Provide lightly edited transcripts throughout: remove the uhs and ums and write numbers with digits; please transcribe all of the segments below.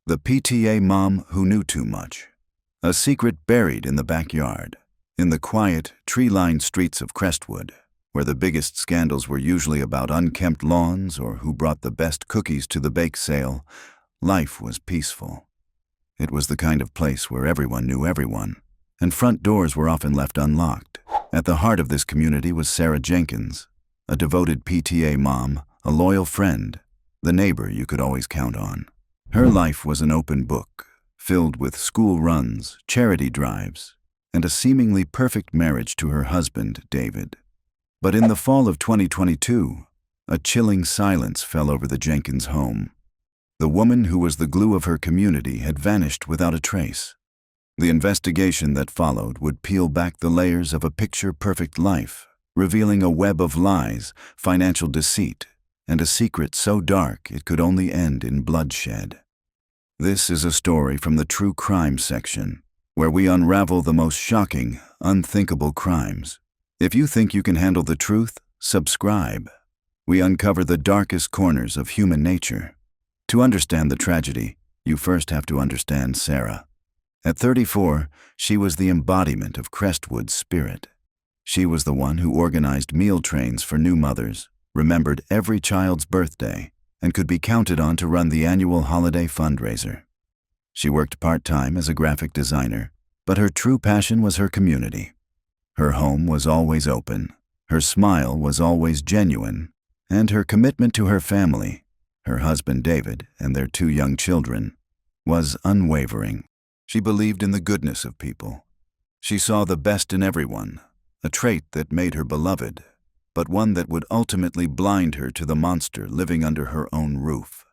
The PTA mom who knew too much. A secret buried in the backyard, in the quiet, tree-lined streets of Crestwood, where the biggest scandals were usually about unkempt lawns or who brought the best cookies to the bake sale. Life was peaceful. It was the kind of place where everyone knew everyone, and front doors were often left unlocked. At the heart of this community was Sarah Jenkins, a devoted PTA mom, a loyal friend, the neighbor you could always count on. Her life was an open book, filled with school runs, charity drives, and a seemingly perfect marriage to her husband, David. But in the fall of 2022, a chilling silence fell over the Jenkins home. The woman who was the glue of her community had vanished without a trace. The investigation that followed would peel back the layers of a picture-perfect life, revealing a web of lies, financial deceit, and a secret so dark it could only end in bloodshed. This is a story from the true crime section, where we unravel the most shocking, unthinkable crimes. If you think you can handle the truth, subscribe. We uncover the darkest corners of human nature. To understand the tragedy, you first have to understand Sarah. At 34, she was the embodiment of Crestwood's spirit. She was the one who organized meal trains for new mothers, remembered every child's birthday, and could be counted on to run the annual holiday fundraiser. She worked part-time as a graphic designer, but her true passion was her community. Her home was always open, her smile was always genuine, and her commitment to her family, her husband David and their 2 young children, was unwavering. She believed in the goodness of people. She saw the best in everyone, a trait that made her beloved, but one that would ultimately blind her to the monster living under her own roof.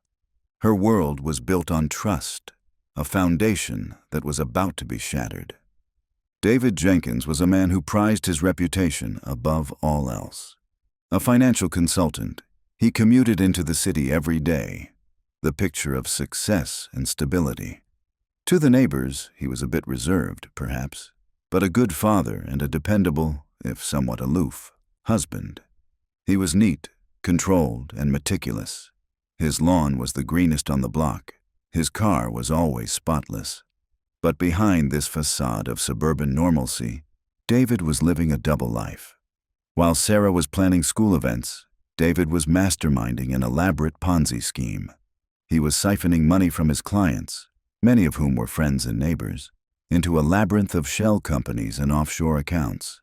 Her world was built on trust, a foundation that was about to be shattered. David Jenkins was a man who prized his reputation above all else. A financial consultant, he commuted into the city every day, the picture of success and stability. To the neighbors, he was a bit reserved, perhaps, but a good father and a dependable, if somewhat aloof, husband. He was neat, controlled, and meticulous. His lawn was the greenest on the block. His car was always spotless. But behind this facade of suburban normalcy, David was living a double life. While Sarah was planning school events, David was masterminding an elaborate Ponzi scheme. He was siphoning money from his clients, many of whom were friends and neighbors, into a labyrinth of shell companies and offshore accounts.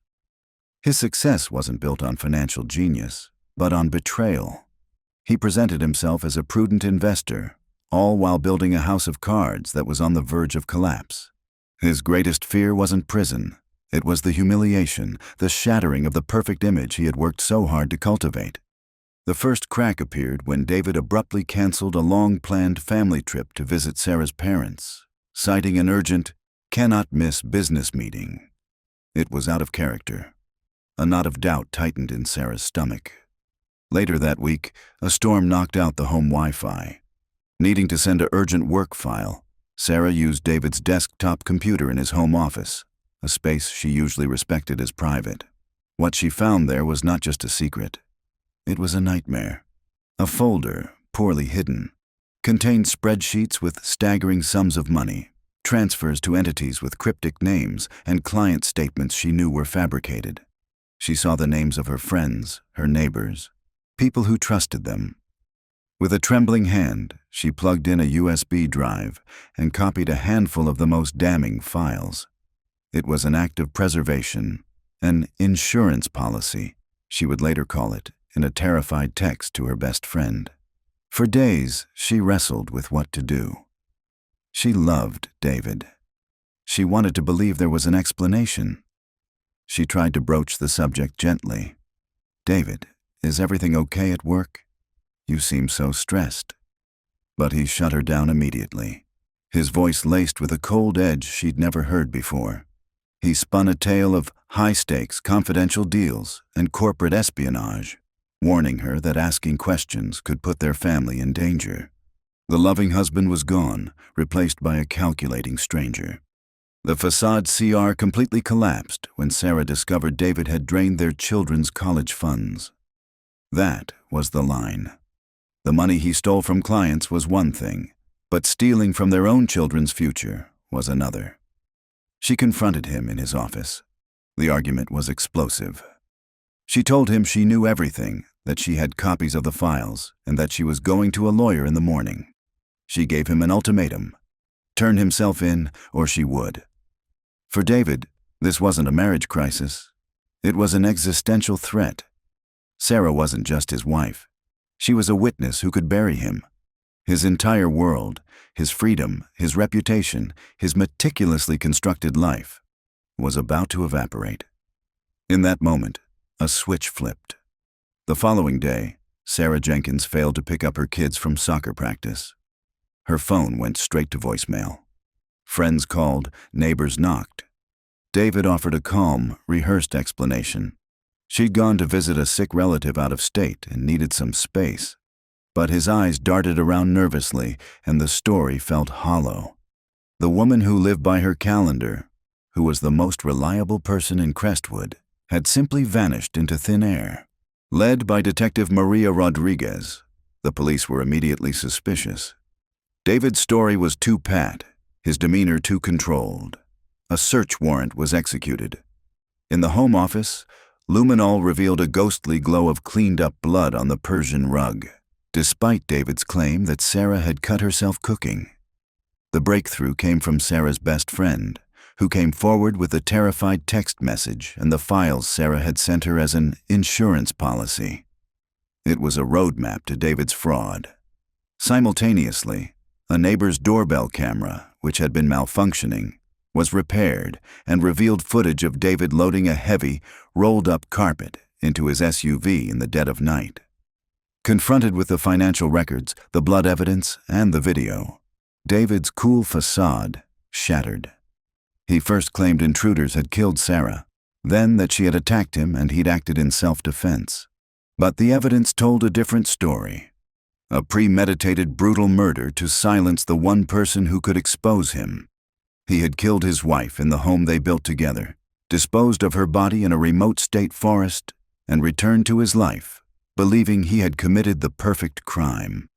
His success wasn't built on financial genius, but on betrayal. He presented himself as a prudent investor, all while building a house of cards that was on the verge of collapse. His greatest fear wasn't prison. It was the humiliation, the shattering of the perfect image he had worked so hard to cultivate. The first crack appeared when David abruptly canceled a long-planned family trip to visit Sarah's parents, citing an urgent, cannot-miss business meeting. It was out of character. A knot of doubt tightened in Sarah's stomach. Later that week, a storm knocked out the home Wi-Fi. Needing to send an urgent work file, Sarah used David's desktop computer in his home office, a space she usually respected as private. What she found there was not just a secret. It was a nightmare. A folder, poorly hidden, contained spreadsheets with staggering sums of money, transfers to entities with cryptic names, and client statements she knew were fabricated. She saw the names of her friends, her neighbors, people who trusted them. With a trembling hand, she plugged in a USB drive and copied a handful of the most damning files. It was an act of preservation, an insurance policy, she would later call it, in a terrified text to her best friend. For days, she wrestled with what to do. She loved David. She wanted to believe there was an explanation. She tried to broach the subject gently. "David, is everything okay at work? You seem so stressed." But he shut her down immediately, his voice laced with a cold edge she'd never heard before. He spun a tale of high-stakes, confidential deals and corporate espionage, warning her that asking questions could put their family in danger. The loving husband was gone, replaced by a calculating stranger. The facade CR completely collapsed when Sarah discovered David had drained their children's college funds. That was the line. The money he stole from clients was one thing, But stealing from their own children's future was another. She confronted him in his office. The argument was explosive. She told him she knew everything, that she had copies of the files, and that she was going to a lawyer in the morning. She gave him an ultimatum: turn himself in, or she would. For David, this wasn't a marriage crisis. It was an existential threat. Sarah wasn't just his wife. She was a witness who could bury him. His entire world, his freedom, his reputation, his meticulously constructed life, was about to evaporate. In that moment, a switch flipped. The following day, Sarah Jenkins failed to pick up her kids from soccer practice. Her phone went straight to voicemail. Friends called, neighbors knocked. David offered a calm, rehearsed explanation. She'd gone to visit a sick relative out of state and needed some space. But his eyes darted around nervously, and the story felt hollow. The woman who lived by her calendar, who was the most reliable person in Crestwood, had simply vanished into thin air. Led by Detective Maria Rodriguez, the police were immediately suspicious. David's story was too pat, his demeanor too controlled. A search warrant was executed. In the home office, luminol revealed a ghostly glow of cleaned-up blood on the Persian rug, despite David's claim that Sarah had cut herself cooking. The breakthrough came from Sarah's best friend, who came forward with a terrified text message and the files Sarah had sent her as an insurance policy. It was a roadmap to David's fraud. Simultaneously, a neighbor's doorbell camera, which had been malfunctioning, was repaired and revealed footage of David loading a heavy, rolled-up carpet into his SUV in the dead of night. Confronted with the financial records, the blood evidence, and the video, David's cool facade shattered. He first claimed intruders had killed Sarah, then that she had attacked him and he'd acted in self-defense. But the evidence told a different story. A premeditated, brutal murder to silence the one person who could expose him. He had killed his wife in the home they built together, disposed of her body in a remote state forest, and returned to his life, believing he had committed the perfect crime.